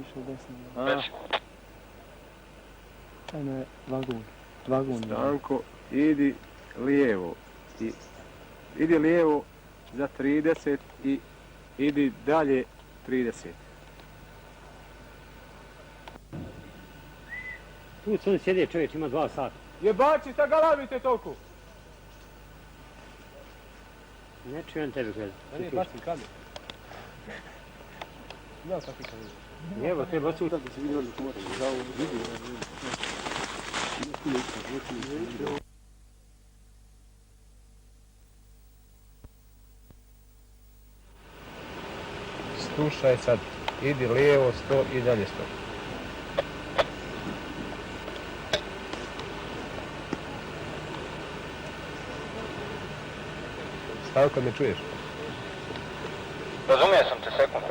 išao desno. A? Ajme, vagun. Vagun. Stanko, idi lijevo. Idi lijevo za 30 i idi dalje 30. Tu su sjede čovječ, ima 2 sata. Jebači, šta galamite toliko? Ne čujem tebe gleda. Da nije baš ti kamer. Znam kakvi kamer. Evo, treba su... Da se vidi odlično moram. Da ovo vidi. 100 sad. Idi lijevo 100 i dalje 100. Stanko, me čuješ? Razumio sam te, sekund.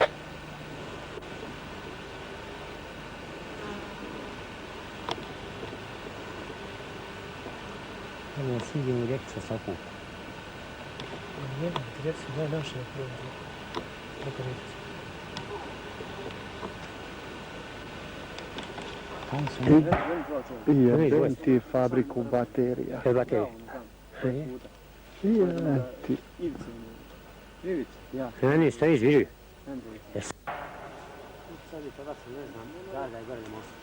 Ovo je sigurno rekica sakup. Jedan, recimo, najnaše je prvo. Tako rekica. I eventi fabriku baterija. Kaj baterije? I eventi. Ivić? Ja. Hrani, stojiš, vidi. Jes. Sad je toga se ne znam, garda je gore na mostu.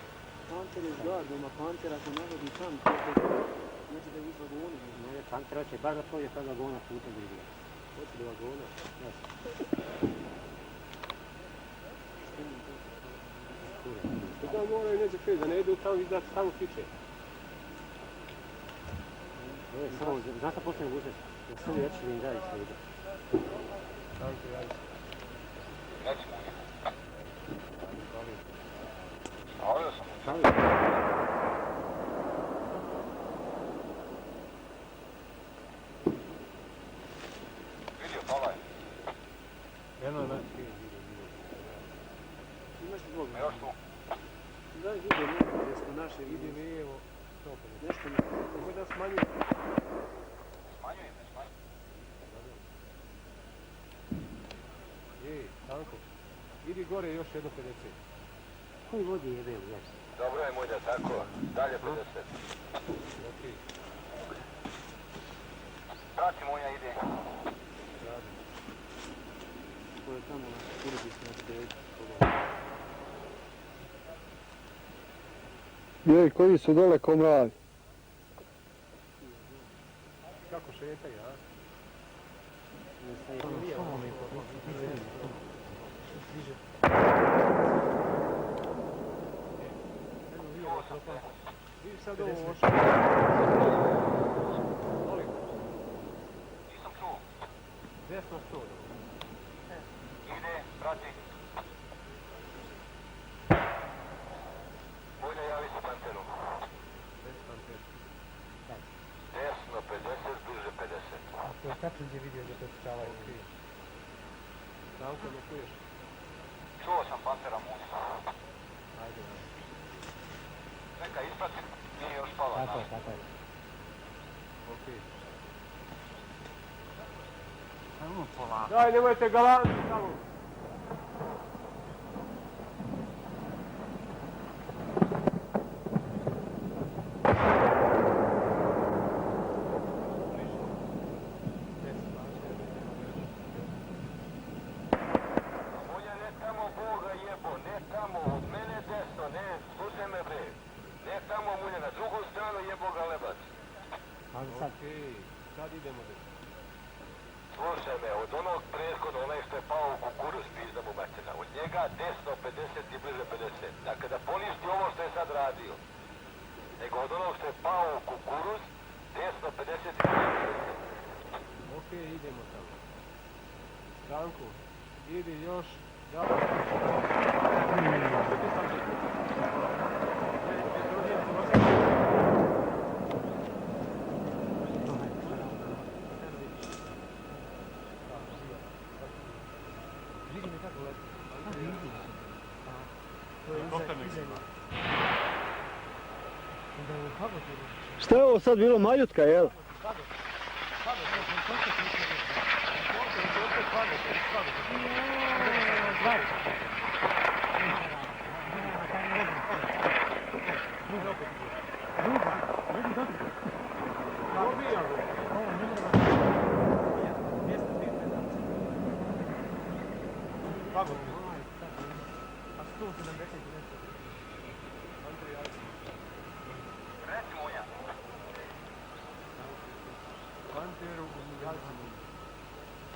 Panter je gardom, a panter ako navodi tam, znači da je uz vagonu. Ne, panter hoće bar da prođe kod vagona putem vidi. Hoće do vagona. Da moraju neće kriz, da ne idu tamo i da samo piče. Ovo je samo, znaš šta poslije mogućnost? Da sam reći da im dali sve ide. Stanko, javi se. Recimo. Stavio sam. Vidio, pala je. Eno, ne. Imaš dvog. Još tu. Da, vidio neko gdje smo naše, Idi lijevo. nešto mi. Nemoj da smanjuje. Smanjujem, ne smanjujem. Ej, Stanko. Idi gore još jedno 50. Koji vodi jebe u jes? Dobro je moj da tako. Dalje 50. Okej. Prati moja ide. To je tamo na Kurdistu na sredu. Jej, koji su dole ko mravi? Kako šetaju, a? Vidi sad ovo ošao. Molim. Nisam čuo. Desno 100. Ide, prati. Bolje javi se panteru. Desno 50, bliže 50. To je tačno gdje vidio da prepučavaju. Stanko, ne čuješ? Čuo sam pantera musa. Ajde, ajde. Čekaj, ispratim. Nije još pala. Tako je, tako je. Okej. Samo polako. Daj, nemojte galanti tamo. Bolje ne tamo Boga jebo, ne tamo, od mene desno, ne, slušaj me bre. Ne tamo mulje, na drugu stranu jebo ga lebac. Ali sad, Okej, sad idemo desno. Slušaj me, od onog prethodno, onaj što je pao u kukuruz pizda mu materna, od njega desno 50 i bliže 50. Dakle, da poništi ovo što je sad radio. Nego od onog što je pao u kukuruz, desno 50 i bliže 50. Okej, idemo tamo. Stanko, idi još. Dobro. Vidi me kako leti. Šta je ovo sad bilo, maljutka, jel? blago. A 170 nešto. Reci moja. Panteru u Migalcinu.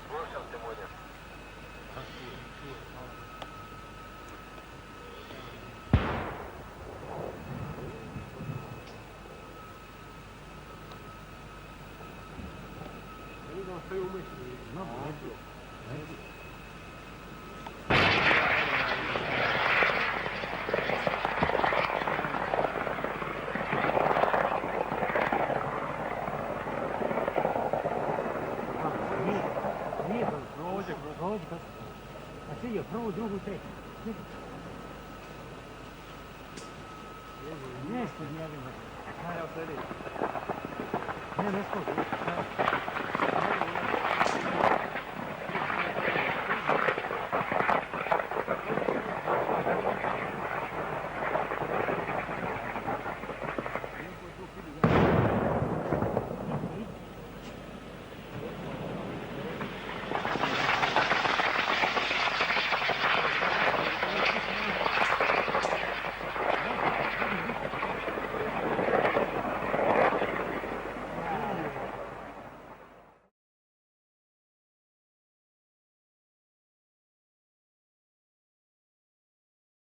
Slušam te moja. Vidimo sve umišljeni. Nije prođe. A svidio, prvu, drugu, treću. Nešto djevim. Evo sljedeći. Ne skoči.